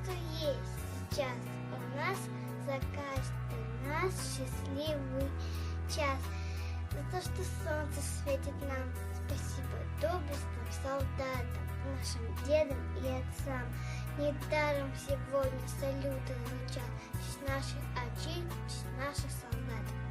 что есть сейчас у нас, за каждый наш счастливый час. За то, что солнце светит нам, спасибо доблестным солдатам, нашим дедам и отцам. Недаром сегодня салюты звучат в честь наших отцов, в честь наших солдат.